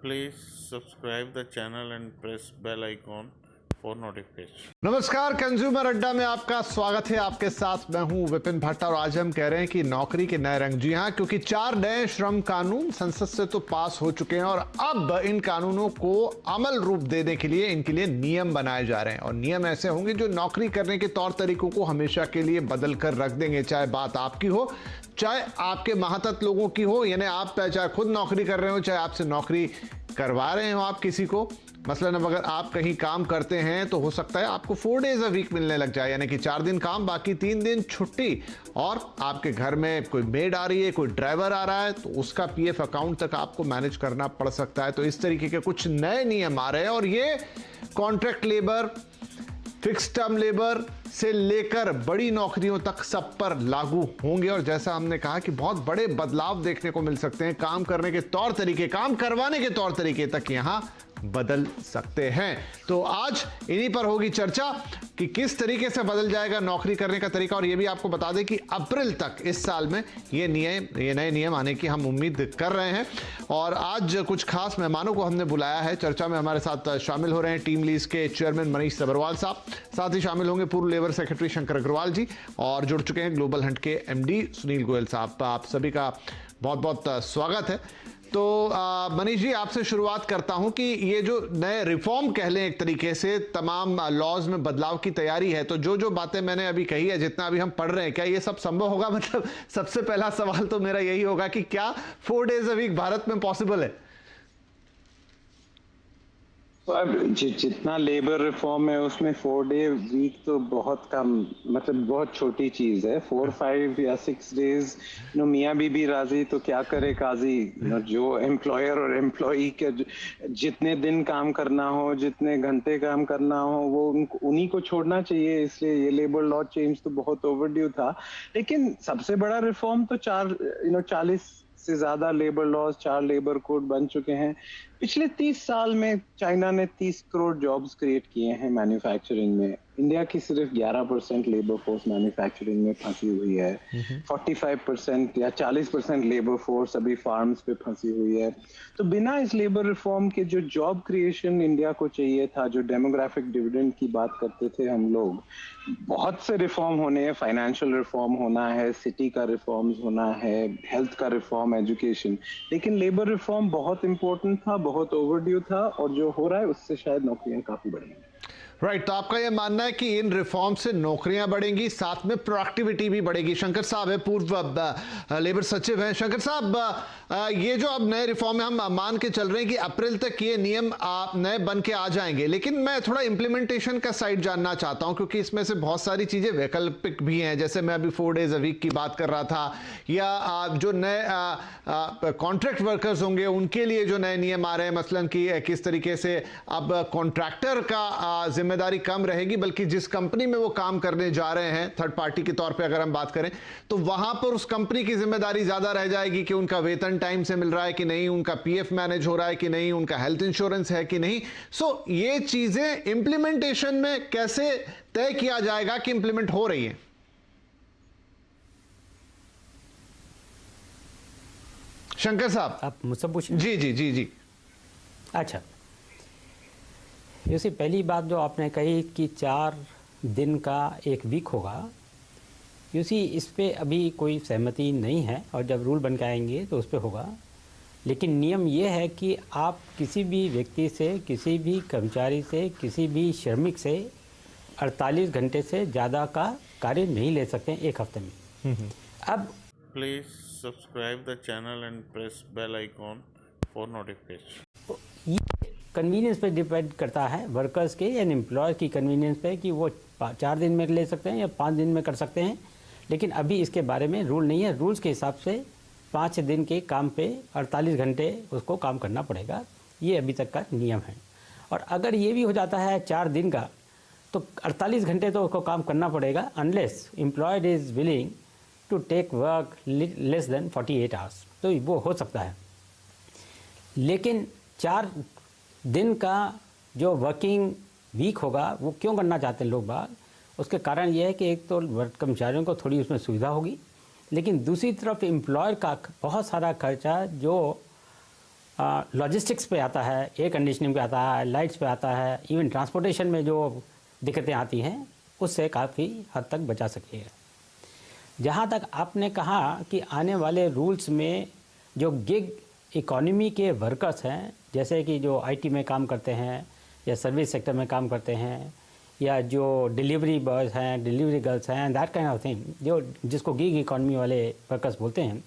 Please subscribe the channel and press bell icon for notification. नमस्कार, consumer अड्डा में आपका स्वागत है। आपके साथ मैं हूं विपिन भट्ट और आज हम कह रहे हैं कि नौकरी के नए रंग। जी हां, क्योंकि 4 नए श्रम कानून संसद से तो पास हो चुके हैं और अब इन कानूनों को अमल रूप देने के लिए इनके लिए नियम बनाए जा रहे हैं और नियम ऐसे होंगे जो नौकरी करने के तौर तरीकों को हमेशा के लिए बदल कर रख देंगे। चाहे बात आपकी हो, चाहे आपके महातत लोगों की हो, यानी आप चाहे खुद नौकरी कर रहे हो, चाहे आपसे नौकरी करवा रहे हो आप किसी को। मसलन अब अगर आप कहीं काम करते हैं तो हो सकता है आपको 4 डेज अ वीक मिलने लग जाए, यानी कि 4 दिन काम बाकी 3 दिन छुट्टी, और आपके घर में कोई मेड आ रही है, कोई ड्राइवर आ रहा है, तो उसका पीएफ अकाउंट तक आपको मैनेज करना पड़ सकता है। तो इस तरीके के कुछ नए नियम आ रहे हैं और ये contract labour, fix term labour से लेकर बड़ी नौकरियों तक सब पर लागू होंगे। और जैसा हमने कहा कि बहुत बड़े बदलाव देखने को मिल सकते हैं, काम करने के तौर तरीके, काम करवाने के तौर तरीके तक यहां बदल सकते हैं। तो आज इन्हीं पर होगी चर्चा कि किस तरीके से बदल जाएगा नौकरी करने का तरीका। और यह भी आपको बता दें कि अप्रैल तक इस साल में ये नए नियम आने की हम उम्मीद कर रहे हैं। और आज कुछ खास मेहमानों को हमने बुलाया है। चर्चा में हमारे साथ शामिल हो रहे हैं टीम लीज के चेयरमैन मनीष सब्रवाल साहब, साथ ही शामिल होंगे पूर्व लेबर सेक्रेटरी शंकर अग्रवाल जी, और जुड़ चुके हैं ग्लोबल हंट के एमडी सुनील गोयल साहब। आप सभी का बहुत बहुत स्वागत है। तो मनीष जी, आपसे शुरुआत करता हूं कि ये जो नए रिफॉर्म कह लें, एक तरीके से तमाम लॉज में बदलाव की तैयारी है, तो जो बातें मैंने अभी कही है, जितना अभी हम पढ़ रहे हैं, क्या ये सब संभव होगा? मतलब सबसे पहला सवाल तो मेरा यही होगा कि क्या 4 डेज अ वीक भारत में पॉसिबल है? तो अब जितना लेबर रिफॉर्म है उसमें 4 डे वीक तो बहुत कम, मतलब बहुत छोटी चीज है। 4, 5 या 6 डेज मियाँ बीबी राजी तो क्या करे काजी। जो एम्प्लॉयर और एम्प्लॉई के जितने दिन काम करना हो, जितने घंटे काम करना हो, वो उन्हीं को छोड़ना चाहिए। इसलिए ये लेबर लॉ चेंज तो बहुत ओवरड्यू था। लेकिन सबसे बड़ा रिफॉर्म तो 40 से ज्यादा लेबर लॉज, 4 लेबर कोड बन चुके हैं। पिछले 30 साल में चाइना ने 30 करोड़ जॉब्स क्रिएट किए हैं मैन्युफैक्चरिंग में। इंडिया की सिर्फ 11% लेबर फोर्स मैन्युफैक्चरिंग में फंसी हुई है। 45% या 40% लेबर फोर्स अभी फार्म्स पे फंसी हुई है। तो बिना इस लेबर रिफॉर्म के जो जॉब क्रिएशन इंडिया को चाहिए था, जो डेमोग्राफिक डिविडेंड की बात करते थे हम लोग, बहुत से रिफॉर्म होने हैं। फाइनेंशियल रिफॉर्म होना है, सिटी का रिफॉर्म्स होना है, हेल्थ का रिफॉर्म, एजुकेशन। लेकिन लेबर रिफॉर्म बहुत इंपॉर्टेंट था, बहुत ओवरड्यू था, और जो हो रहा है उससे शायद नौकरियां काफी बढ़ेंगी। राइट, तो आपका यह मानना है कि इन रिफॉर्म से नौकरियां बढ़ेंगी, साथ में प्रोडक्टिविटी भी बढ़ेगी। शंकर साहब है, पूर्व लेबर सचिव हैं। शंकर साहब, ये जो अब नए रिफॉर्म है, हम मान के चल रहे हैं कि अप्रैल तक ये नियम नए बन के आ जाएंगे, लेकिन मैं थोड़ा इंप्लीमेंटेशन का साइड जानना चाहता हूं, क्योंकि इसमें से बहुत सारी चीजें वैकल्पिक भी हैं। जैसे मैं अभी 4 डेज अ वीक की बात कर रहा था, या जो नए कॉन्ट्रैक्ट वर्कर्स होंगे उनके लिए जो नए नियम आ रहे हैं, मसलन कि किस तरीके से अब कॉन्ट्रैक्टर का जिम्मेदारी कम रहेगी, बल्कि जिस कंपनी में वो काम करने जा रहे हैं, थर्ड पार्टी के तौर पे अगर हम बात करें, तो वहां पर उस कंपनी की जिम्मेदारी ज्यादा रह जाएगी कि उनका वेतन टाइम से मिल रहा है कि नहीं, उनका पीएफ मैनेज हो रहा है कि नहीं, उनका हेल्थ इंश्योरेंस है कि नहीं। सो ये चीजें इंप्लीमेंटेशन में कैसे तय किया जाएगा कि इंप्लीमेंट हो रही है? शंकर साहब, आप मुझसे पूछें। जी जी जी जी। अच्छा, जैसे पहली बात जो आपने कही कि 4 दिन का एक वीक होगा, इस पे अभी कोई सहमति नहीं है, और जब रूल बन के आएंगे तो उस पे होगा। लेकिन नियम ये है कि आप किसी भी व्यक्ति से, किसी भी कर्मचारी से, किसी भी श्रमिक से 48 घंटे से ज़्यादा का कार्य नहीं ले सकते हैं एक हफ्ते में। अब Please subscribe the channel and press bell icon for notification. ये कन्वीनियंस पे डिपेंड करता है, वर्कर्स के या एम्प्लॉयर की कन्वीनियंस पे, कि वो 4 दिन में ले सकते हैं या 5 दिन में कर सकते हैं। लेकिन अभी इसके बारे में रूल नहीं है। रूल्स के हिसाब से 5 दिन के काम पे 48 घंटे उसको काम करना पड़ेगा। ये अभी तक का नियम है। और अगर ये भी हो जाता है 4 दिन का, तो 48 घंटे तो उसको काम करना पड़ेगा, unless employed is willing to take work less than 48 hours, तो वो हो सकता है। लेकिन 4 दिन का जो वर्किंग वीक होगा, वो क्यों करना चाहते हैं लोग बाग? उसके कारण ये है कि एक तो कर्मचारियों को थोड़ी उसमें सुविधा होगी, लेकिन दूसरी तरफ एम्प्लॉयर का बहुत सारा खर्चा जो लॉजिस्टिक्स पे आता है, एयर कंडीशनिंग पे आता है, लाइट्स पे आता है, इवन ट्रांसपोर्टेशन में जो दिक्कतें आती हैं उससे काफ़ी हद तक बचा सकेगा। जहाँ तक आपने कहा कि आने वाले रूल्स में जो गिग इकोनॉमी के वर्कर्स हैं, जैसे कि जो आईटी में काम करते हैं या सर्विस सेक्टर में काम करते हैं या जो डिलीवरी बॉयज़ हैं, डिलीवरी गर्ल्स हैं, दैट काइंड ऑफ थिंग, जो जिसको गिग इकोनॉमी वाले वर्कर्स बोलते हैं,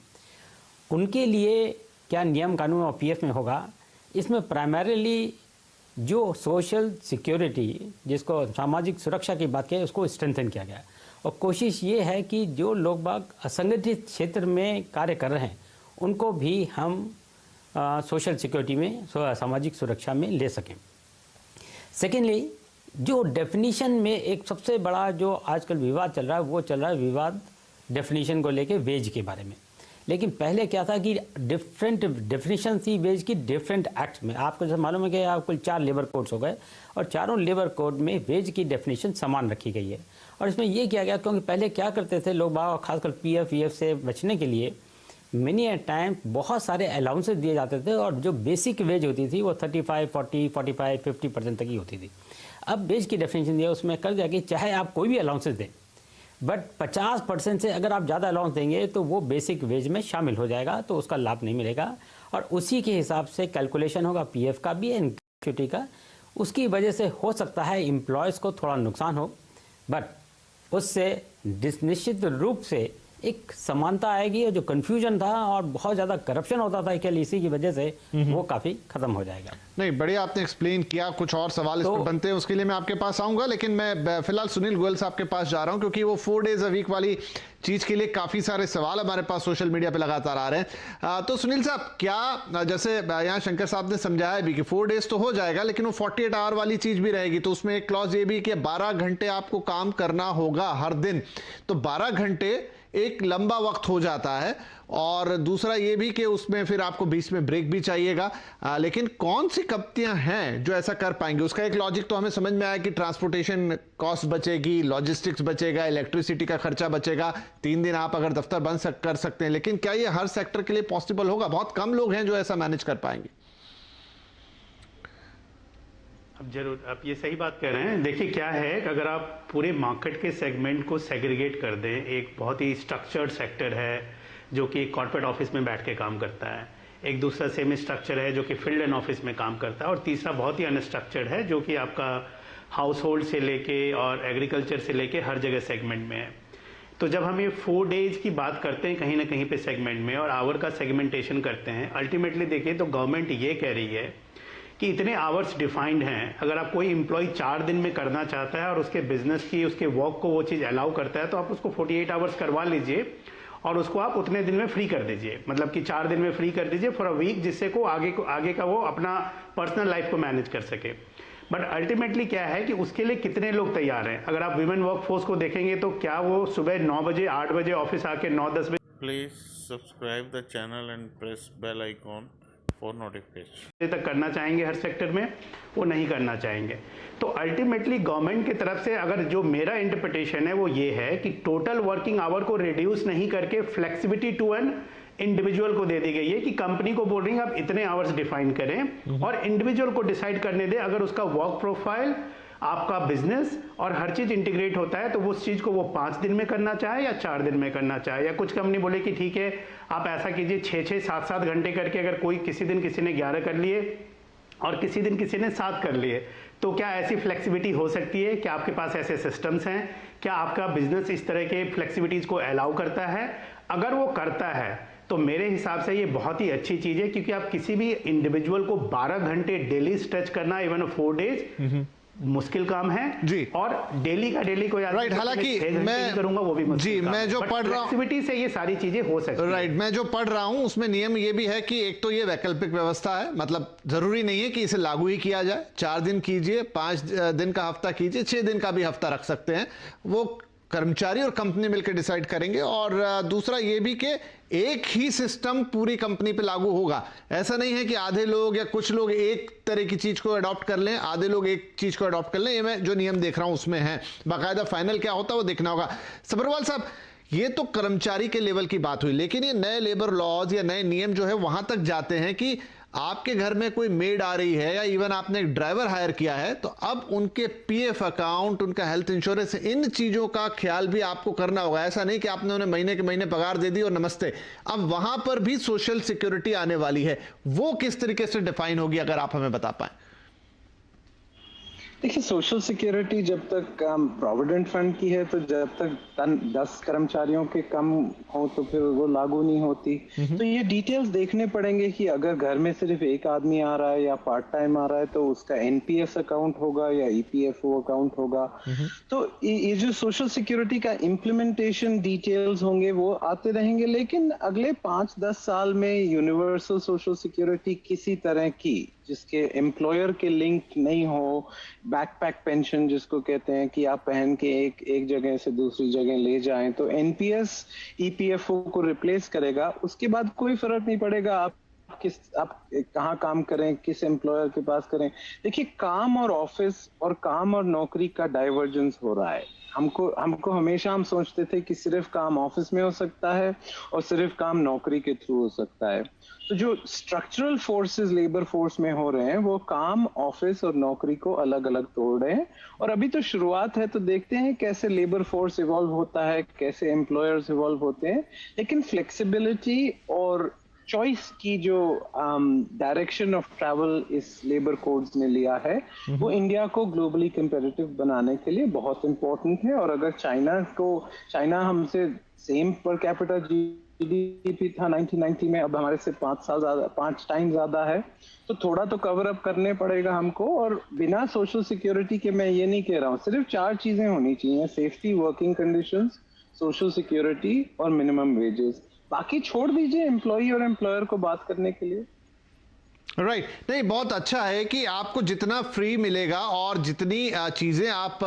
उनके लिए क्या नियम कानून और पीएफ में होगा। इसमें प्राइमरीली जो सोशल सिक्योरिटी, जिसको सामाजिक सुरक्षा की बात की, उसको स्ट्रेंथन किया गया और कोशिश ये है कि जो लोग बाग असंगठित क्षेत्र में कार्य कर रहे हैं उनको भी हम सोशल सिक्योरिटी में, सामाजिक सुरक्षा में ले सकें। सेकेंडली, जो डेफिनीशन में एक सबसे बड़ा जो आजकल विवाद चल रहा है, वो चल रहा है विवाद डेफिनीशन को लेके वेज के बारे में। लेकिन पहले क्या था कि डिफरेंट डेफिनेशन थी वेज की डिफरेंट एक्ट्स में। आपको जैसे मालूम है कि आप कुल 4 लेबर कोड्स हो गए और चारों लेबर कोड में वेज की डेफिनेशन समान रखी गई है। और इसमें ये किया गया क्योंकि पहले क्या करते थे लोग बाग, खासकर पीएफ ईएफ से बचने के लिए मिनी ए टाइम बहुत सारे अलाउंसेस दिए जाते थे और जो बेसिक वेज होती थी वो 35, 40, 45, 50% तक ही होती थी। अब वेज की डेफिनेशन दिया, उसमें कर दिया कि चाहे आप कोई भी अलाउंसेस दें, बट 50% से अगर आप ज़्यादा अलाउंस देंगे तो वो बेसिक वेज में शामिल हो जाएगा, तो उसका लाभ नहीं मिलेगा और उसी के हिसाब से कैलकुलेशन होगा पीएफ का भी एंड ग्रेच्युटी का। उसकी वजह से हो सकता है एम्प्लॉयज़ को थोड़ा नुकसान हो, बट उससे निश्चित रूप से एक समानता आएगी और जो कन्फ्यूजन था और बहुत ज़्यादा करप्शन होता था केवल इसी की वजह से, वो काफ़ी ख़त्म हो जाएगा। नहीं, बढ़िया आपने एक्सप्लेन किया। कुछ और सवाल इस पर बनते हैं, उसके लिए मैं आपके पास आऊंगा, लेकिन मैं फिलहाल सुनील गोयल साहब के पास जा रहा हूं क्योंकि वो 4 डेज अ वीक वाली चीज के लिए काफी सारे सवाल हमारे पास सोशल मीडिया पे लगातार आ रहे हैं। तो सुनील साहब, क्या जैसे यहाँ शंकर साहब ने समझाया भी कि 4 डेज तो हो जाएगा, लेकिन वो 48 आवर वाली चीज भी रहेगी, तो उसमें एक क्लॉज ये भी कि 12 घंटे आपको काम करना होगा हर दिन। तो 12 घंटे एक लंबा वक्त हो जाता है और दूसरा ये भी कि उसमें फिर आपको बीच में ब्रेक भी चाहिएगा। लेकिन कौन सी कंपनियां हैं जो ऐसा कर पाएंगी? उसका एक लॉजिक तो हमें समझ में आया कि ट्रांसपोर्टेशन कॉस्ट बचेगी, लॉजिस्टिक्स बचेगा, इलेक्ट्रिसिटी का खर्चा बचेगा, 3 दिन आप अगर दफ्तर बंद कर सकते हैं। लेकिन क्या ये हर सेक्टर के लिए पॉसिबल होगा? बहुत कम लोग हैं जो ऐसा मैनेज कर पाएंगे। अब जरूर आप ये सही बात कह रहे हैं। देखिए क्या है, अगर आप पूरे मार्केट के सेगमेंट को सेग्रीगेट कर दें, एक बहुत ही स्ट्रक्चर्ड सेक्टर है जो कि कॉर्पोरेट ऑफिस में बैठ के काम करता है, एक दूसरा सेमी स्ट्रक्चर है जो कि फील्ड एंड ऑफिस में काम करता है, और तीसरा बहुत ही अनस्ट्रक्चर्ड है जो कि आपका हाउस होल्ड से लेके और एग्रीकल्चर से लेके हर जगह सेगमेंट में है। तो जब हम ये 4 डेज की बात करते हैं कहीं ना कहीं पे सेगमेंट में और आवर का सेगमेंटेशन करते हैं, अल्टीमेटली देखिए तो गवर्नमेंट ये कह रही है कि इतने आवर्स डिफाइंड हैं। अगर आप कोई एम्प्लॉय 4 दिन में करना चाहता है और उसके बिजनेस की, उसके वर्क को वो चीज़ अलाउ करता है, तो आप उसको 48 आवर्स करवा लीजिए और उसको आप उतने दिन में फ्री कर दीजिए, मतलब कि 4 दिन में फ्री कर दीजिए फॉर अ वीक, जिससे को आगे का वो अपना पर्सनल लाइफ को मैनेज कर सके। बट अल्टीमेटली क्या है कि उसके लिए कितने लोग तैयार हैं? अगर आप विमेन वर्क फोर्स को देखेंगे तो क्या वो सुबह 9 बजे 8 बजे ऑफिस आके 9-10 बजे Please subscribe the channel and press bell icon for notification. तक करना चाहेंगे हर सेक्टर में? वो नहीं करना चाहेंगे। तो अल्टीमेटली गवर्नमेंट की तरफ से अगर जो मेरा इंटरप्रिटेशन है वो ये है कि टोटल वर्किंग आवर को रिड्यूस नहीं करके फ्लेक्सिबिलिटी टू एन इंडिविजुअल को दे दी गई है कि कंपनी को बोल रही है आप इतने आवर्स डिफाइन करें और इंडिविजुअल को डिसाइड करने दे, अगर उसका वर्क प्रोफाइल, आपका बिजनेस और हर चीज इंटीग्रेट होता है तो वो उस चीज को वो 5 दिन में करना चाहे या 4 दिन में करना चाहे। या कुछ कंपनी बोले कि ठीक है आप ऐसा कीजिए 6-6, 7-7 घंटे करके, अगर कोई किसी दिन किसी ने 11 कर लिए और किसी दिन किसी ने 7 कर लिए, तो क्या ऐसी फ्लेक्सिबिलिटी हो सकती है? क्या आपके पास ऐसे सिस्टम्स हैं? क्या आपका बिजनेस इस तरह के फ्लेक्सिबिलिटीज को अलाउ करता है? अगर वो करता है तो मेरे हिसाब से ये बहुत ही अच्छी चीज है, क्योंकि आप किसी भी इंडिविजुअल को 12 घंटे डेली स्ट्रेच करना इवन 4 डेज मुश्किल काम है जी। और डेली का डेली कोई राइट, हालांकि मैं करूंगा वो भी जी, मैं जो पढ़ रहा हूँ फ्लेक्सिबिलिटी से ये सारी चीजें हो सकती है। राइट, मैं जो पढ़ रहा हूं उसमें नियम ये भी है कि एक तो ये वैकल्पिक व्यवस्था है, मतलब जरूरी नहीं है कि इसे लागू ही किया जाए। 4 दिन कीजिए, 5 दिन का हफ्ता कीजिए, 6 दिन का भी हफ्ता रख सकते हैं, वो कर्मचारी और कंपनी मिलकर डिसाइड करेंगे। और दूसरा ये भी कि एक ही सिस्टम पूरी कंपनी पे लागू होगा। ऐसा नहीं है कि आधे लोग या कुछ लोग एक तरह की चीज को अडॉप्ट कर लें, आधे लोग एक चीज को अडॉप्ट कर लें। ये मैं जो नियम देख रहा हूं उसमें है, बाकायदा फाइनल क्या होता है वो देखना होगा। सब्रवाल साहब, ये तो कर्मचारी के लेवल की बात हुई, लेकिन ये नए लेबर लॉज या नए नियम जो है वहां तक जाते हैं कि आपके घर में कोई मेड आ रही है या इवन आपने एक ड्राइवर हायर किया है, तो अब उनके पीएफ अकाउंट, उनका हेल्थ इंश्योरेंस, इन चीजों का ख्याल भी आपको करना होगा। ऐसा नहीं कि आपने उन्हें महीने के महीने पगार दे दी और नमस्ते। अब वहां पर भी सोशल सिक्योरिटी आने वाली है, वो किस तरीके से डिफाइन होगी, अगर आप हमें बता पाए। देखिए, सोशल सिक्योरिटी जब तक प्रोविडेंट फंड की है, तो जब तक 10 कर्मचारियों के कम हो तो फिर वो लागू नहीं होती। तो ये डिटेल्स देखने पड़ेंगे कि अगर घर में सिर्फ एक आदमी आ रहा है या पार्ट टाइम आ रहा है तो उसका एनपीएस अकाउंट होगा या ईपीएफओ अकाउंट होगा। तो ये जो सोशल सिक्योरिटी का इम्प्लीमेंटेशन डिटेल्स होंगे वो आते रहेंगे, लेकिन अगले 5-10 साल में यूनिवर्सल सोशल सिक्योरिटी किसी तरह की जिसके एम्प्लॉयर के लिंक नहीं हो, बैकपैक पेंशन जिसको कहते हैं कि आप पहन के एक जगह से दूसरी जगह ले जाएं, तो एनपीएस ईपीएफओ को रिप्लेस करेगा। उसके बाद कोई फर्क नहीं पड़ेगा आप कहाँ काम करें, किस एम्प्लॉयर के पास करें। देखिए, काम और ऑफिस और काम और नौकरी का डाइवर्जेंस हो रहा है। हमको हमेशा हम सोचते थे कि सिर्फ काम ऑफिस में हो सकता है और सिर्फ काम नौकरी के थ्रू हो सकता है। तो जो स्ट्रक्चरल फोर्सेस लेबर फोर्स में हो रहे हैं वो काम, ऑफिस और नौकरी को अलग अलग तोड़ रहे हैं। और अभी तो शुरुआत है, तो देखते हैं कैसे लेबर फोर्स इवॉल्व होता है, कैसे एम्प्लॉयर्स इवॉल्व होते हैं। लेकिन फ्लेक्सिबिलिटी और चॉइस की जो डायरेक्शन ऑफ ट्रैवल इस लेबर कोड्स ने लिया है वो इंडिया को ग्लोबली कंपेटिटिव बनाने के लिए बहुत इंपॉर्टेंट है। और अगर चाइना हमसे सेम पर कैपिटा जीडीपी था 1990 में, अब हमारे से 5 टाइम ज्यादा है, तो थोड़ा तो कवर अप करने पड़ेगा हमको। और बिना सोशल सिक्योरिटी के मैं ये नहीं कह रहा हूँ, सिर्फ 4 चीजें होनी चाहिए: safety, working conditions, social security और मिनिमम वेजेस। बाकी छोड़ दीजिए एम्प्लॉई और एम्प्लॉयर को बात करने के लिए। राइट नहीं, बहुत अच्छा है कि आपको जितना फ्री मिलेगा और जितनी चीज़ें आप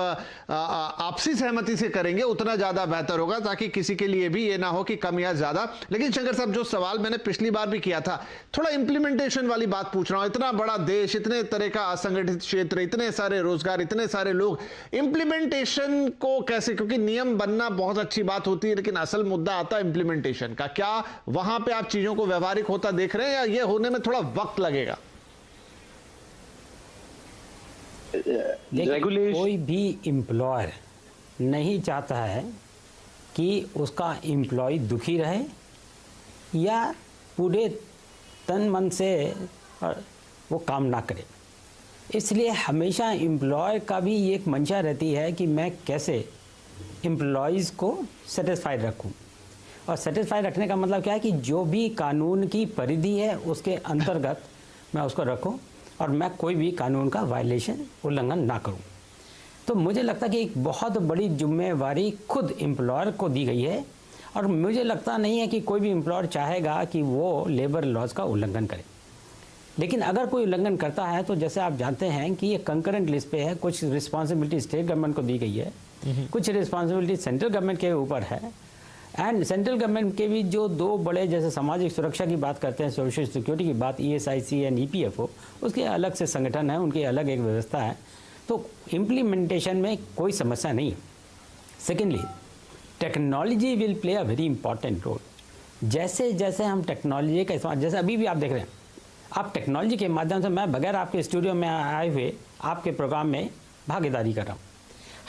आपसी सहमति से करेंगे उतना ज़्यादा बेहतर होगा, ताकि किसी के लिए भी ये ना हो कि कम या ज़्यादा। लेकिन शंकर साहब, जो सवाल मैंने पिछली बार भी किया था, थोड़ा इंप्लीमेंटेशन वाली बात पूछ रहा हूँ। इतना बड़ा देश, इतने तरह का असंगठित क्षेत्र, इतने सारे रोजगार, इतने सारे लोग, इंप्लीमेंटेशन को कैसे, क्योंकि नियम बनना बहुत अच्छी बात होती है लेकिन असल मुद्दा आता है इंप्लीमेंटेशन का। क्या वहां पर आप चीज़ों को व्यवहारिक होता देख रहे हैं या ये होने में थोड़ा वक्त लगेगा? कोई भी एम्प्लॉयर नहीं चाहता है कि उसका एम्प्लॉय दुखी रहे या पूरे तन मन से वो काम ना करे। इसलिए हमेशा एम्प्लॉय का भी एक मंशा रहती है कि मैं कैसे एम्प्लॉयज़ को सेटिस्फाइड रखूं। और सेटिस्फाइड रखने का मतलब क्या है कि जो भी कानून की परिधि है उसके अंतर्गत मैं उसको रखूं और मैं कोई भी कानून का वायलेशन, उल्लंघन ना करूं। तो मुझे लगता है कि एक बहुत बड़ी जिम्मेवारी खुद एम्प्लॉयर को दी गई है और मुझे लगता नहीं है कि कोई भी एम्प्लॉयर चाहेगा कि वो लेबर लॉज का उल्लंघन करे। लेकिन अगर कोई उल्लंघन करता है तो जैसे आप जानते हैं कि ये कंकरेंट लिस्ट पे है, कुछ रिस्पॉन्सिबिलिटी स्टेट गवर्नमेंट को दी गई है, कुछ रिस्पॉन्सिबिलिटी सेंट्रल गवर्नमेंट के ऊपर है। एंड सेंट्रल गवर्नमेंट के भी जो 2 बड़े, जैसे सामाजिक सुरक्षा की बात करते हैं, सोशल सिक्योरिटी की बात, ईएसआईसी एंड ईपीएफओ, उसके अलग से संगठन है, उनकी अलग एक व्यवस्था है। तो इम्प्लीमेंटेशन में कोई समस्या नहीं। Secondly, technology will play a very important role. जैसे जैसे हम टेक्नोलॉजी का इस्तेमाल, जैसे अभी भी आप देख रहे हैं, आप टेक्नोलॉजी के माध्यम से, मैं बगैर आपके स्टूडियो में आए हुए आपके प्रोग्राम में भागीदारी कर रहा हूँ।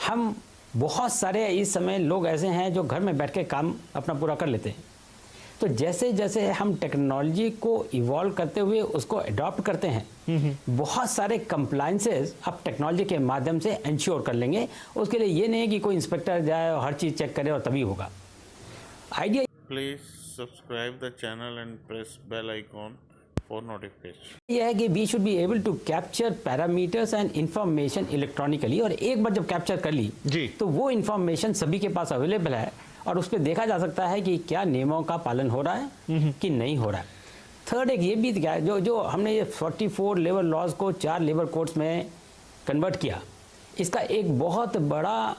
हम बहुत सारे इस समय लोग ऐसे हैं जो घर में बैठ के काम अपना पूरा कर लेते हैं। तो जैसे जैसे हम टेक्नोलॉजी को इवॉल्व करते हुए उसको अडॉप्ट करते हैं, बहुत सारे कंप्लायंसेस आप टेक्नोलॉजी के माध्यम से इंश्योर कर लेंगे। उसके लिए ये नहीं है कि कोई इंस्पेक्टर जाए और हर चीज़ चेक करे और तभी होगा। Idea Please subscribe the channel and press bell icon for notification. यह है कि we should be able to capture parameters and information electronically. और एक बार जब कैप्चर कर ली जी, तो वो इंफॉर्मेशन सभी के पास अवेलेबल है और उस पर देखा जा सकता है कि क्या नियमों का पालन हो रहा है कि नहीं हो रहा है। थर्ड एक ये भी क्या है, जो हमने ये 44 लेबर लॉज को 4 लेबर कोड्स में कन्वर्ट किया, इसका एक बहुत बड़ा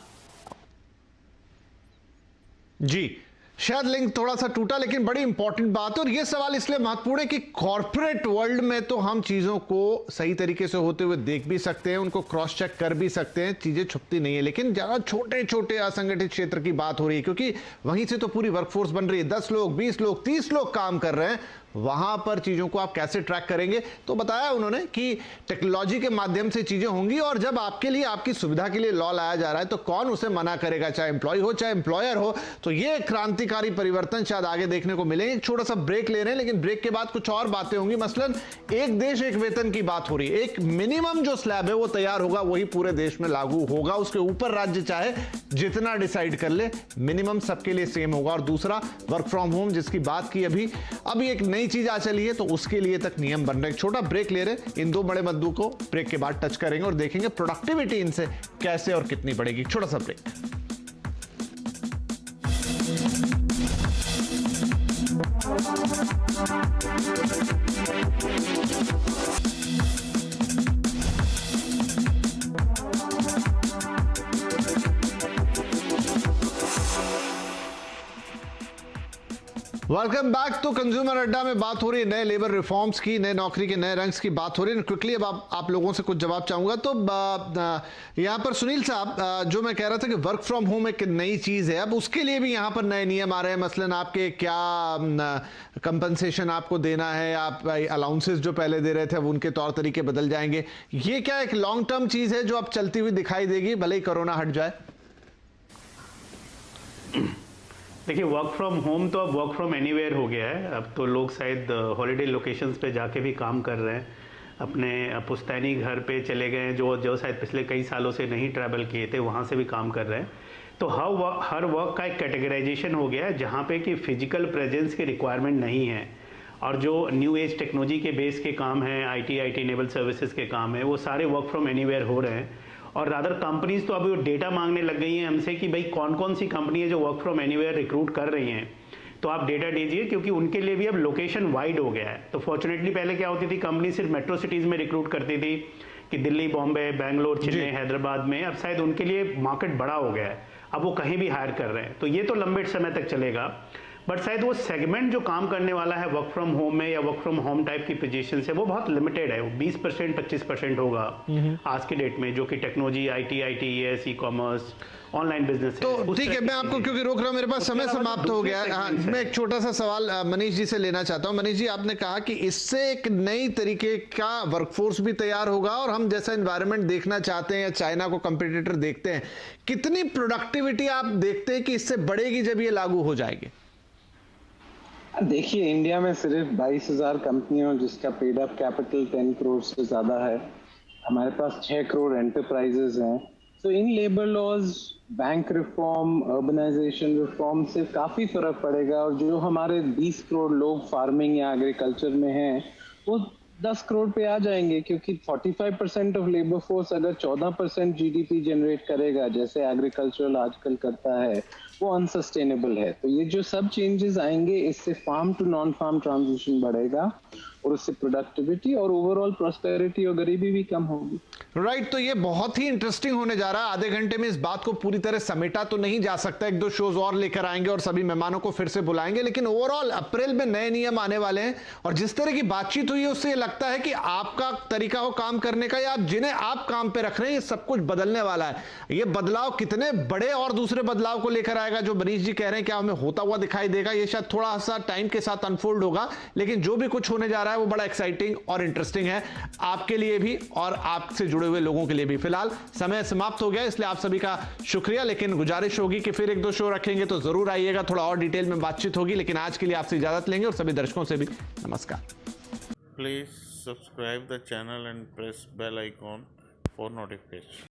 जी, शायद लिंक थोड़ा सा टूटा लेकिन बड़ी इंपॉर्टेंट बात है। और यह सवाल इसलिए महत्वपूर्ण है कि कॉर्पोरेट वर्ल्ड में तो हम चीजों को सही तरीके से होते हुए देख भी सकते हैं, उनको क्रॉस चेक कर भी सकते हैं, चीजें छुपती नहीं है। लेकिन ज्यादा छोटे छोटे असंगठित क्षेत्र की बात हो रही है, क्योंकि वहीं से तो पूरी वर्कफोर्स बन रही है। 10 लोग, 20 लोग, 30 लोग काम कर रहे हैं, वहां पर चीजों को आप कैसे ट्रैक करेंगे। तो बताया उन्होंने कि टेक्नोलॉजी के माध्यम से चीजें होंगी और जब आपके लिए, आपकी सुविधा के लिए लॉ लाया जा रहा है तो कौन उसे मना करेगा, चाहे एम्प्लॉय हो चाहे एम्प्लॉयर हो। तो ये क्रांतिकारी परिवर्तन शायद आगे देखने को मिलेंगे। एक छोटा सा ब्रेक ले रहे हैं, लेकिन ब्रेक के बाद कुछ और बातें होंगी। मसलन एक देश एक वेतन की बात हो रही है। एक मिनिमम जो स्लैब है वो तैयार होगा, वही पूरे देश में लागू होगा। उसके ऊपर राज्य चाहे जितना डिसाइड कर ले, मिनिमम सबके लिए सेम होगा। और दूसरा वर्क फ्रॉम होम जिसकी बात की अभी एक नई चीज आ चली है, तो उसके लिए तक नियम बन रहे हैं। छोटा ब्रेक ले रहे हैं, इन दो बड़े मुद्दों को ब्रेक के बाद टच करेंगे और देखेंगे प्रोडक्टिविटी इनसे कैसे और कितनी बढ़ेगी। छोटा सा ब्रेक। Welcome back. तो कंज्यूमर अड्डा में बात हो रही है नए लेबर रिफॉर्म्स की, नए नौकरी के नए रंग्स की बात हो रही है। क्विकली अब आप लोगों से कुछ जवाब चाहूंगा। तो यहाँ पर सुनील साहब, जो मैं कह रहा था कि वर्क फ्रॉम होम एक नई चीज है, अब उसके लिए भी यहाँ पर नए नियम आ रहे हैं। मसलन आपके क्या कंपनसेशन आपको देना है, आप अलाउंसेस जो पहले दे रहे थे अब उनके तौर तरीके बदल जाएंगे। ये क्या एक लॉन्ग टर्म चीज है जो अब चलती हुई दिखाई देगी भले ही कोरोना हट जाए? देखिए, वर्क फ्रॉम होम तो अब वर्क फ्रॉम एनीवेयर हो गया है। अब तो लोग शायद हॉलीडे लोकेशंस पे जाके भी काम कर रहे हैं, अपने पुश्तैनी घर पे चले गए हैं, जो शायद पिछले कई सालों से नहीं ट्रैवल किए थे, वहाँ से भी काम कर रहे हैं। तो हर वर्क का एक कैटेगराइजेशन हो गया है जहाँ पे कि फिजिकल प्रेजेंस की रिक्वायरमेंट नहीं है, और जो न्यू एज टेक्नोलॉजी के बेस के काम हैं, IT इनेबल सर्विसेज के काम है, वो सारे वर्क फ्रॉम एनीवेयर हो रहे हैं। और रादर कंपनीज तो अभी डेटा मांगने लग गई हैं हमसे कि भाई कौन कौन सी कंपनी है जो वर्क फ्रॉम एनीवेयर रिक्रूट कर रही हैं, तो आप डेटा दीजिए, क्योंकि उनके लिए भी अब लोकेशन वाइड हो गया है। तो फॉर्चुनेटली पहले क्या होती थी, कंपनी सिर्फ मेट्रो सिटीज़ में रिक्रूट करती थी कि दिल्ली, बॉम्बे, बैंगलोर, चेन्नई, हैदराबाद में। अब शायद उनके लिए मार्केट बड़ा हो गया है, अब वो कहीं भी हायर कर रहे हैं। तो ये तो लंबे समय तक चलेगा, बट शायद वो सेगमेंट जो काम करने वाला है वर्क फ्रॉम होम में या वर्क फ्रॉम होम टाइप की पोजीशन है, वो बहुत लिमिटेड है। वो 20% 25% होगा आज के डेट में, जो कि technology, ITES, e-commerce, online business है। तो ठीक है, मैं आपको क्योंकि रोक रहा हूं, मेरे पास समय समाप्त हो गया। हाँ, मैं एक छोटा सा सवाल मनीष जी से लेना चाहता हूं। मनीष जी, आपने कहा कि इससे एक नई तरीके का वर्कफोर्स भी तैयार होगा और हम जैसा एनवायरनमेंट देखना चाहते हैं या चाइना को कंपटीटर देखते हैं, कितनी प्रोडक्टिविटी आप देखते हैं कि इससे बढ़ेगी जब ये लागू हो जाएगी? देखिए, इंडिया में सिर्फ 22,000 कंपनियों जिसका पेड अप कैपिटल 10 करोड़ से ज्यादा है। हमारे पास 6 करोड़ एंटरप्राइजेस हैं। तो इन labour laws, bank reform, urbanisation reform से काफी फर्क पड़ेगा। और जो हमारे 20 करोड़ लोग फार्मिंग या एग्रीकल्चर में हैं, वो 10 करोड़ पे आ जाएंगे, क्योंकि 45% ऑफ लेबर फोर्स अगर 14% GDP जनरेट करेगा, जैसे एग्रीकल्चरल आजकल करता है, वो अनसस्टेनेबल है। तो ये जो सब चेंजेस आएंगे, इससे farm to non farm transition बढ़ेगा और उससे प्रोडक्टिविटी और ओवरऑल प्रॉस्पेरिटी और गरीबी भी कम होगी। राइट, तो ये बहुत ही इंटरेस्टिंग होने जा रहा है। आधे घंटे में इस बात को पूरी तरह समेटा तो नहीं जा सकता, एक दो शोज और लेकर आएंगे और सभी मेहमानों को फिर से बुलाएंगे, लेकिन ओवरऑल अप्रैल में नए नियम आने वाले हैं। और जिस तरह की बातचीत हुई है उससे लगता है कि आपका तरीका हो काम करने का या जिन्हें आप काम पे रख रहे हैं, ये सब कुछ बदलने वाला है। ये बदलाव कितने बड़े और दूसरे बदलाव को लेकर आएगा, जो मनीष जी कह रहे हैं क्या हमें होता हुआ दिखाई देगा, ये शायद थोड़ा सा टाइम के साथ अनफोल्ड होगा, लेकिन जो भी कुछ होने जा रहा है वो बड़ा एक्साइटिंग और इंटरेस्टिंग है आपके लिए भी और आपसे जुड़े हुए लोगों के लिए भी। फिलहाल समय समाप्त हो गया, इसलिए आप सभी का शुक्रिया, लेकिन गुजारिश होगी कि फिर एक दो शो रखेंगे तो जरूर आइएगा, थोड़ा और डिटेल में बातचीत होगी। लेकिन आज के लिए आपसे इजाजत लेंगे और सभी दर्शकों से भी नमस्कार। Please subscribe the channel and press bell icon for notification.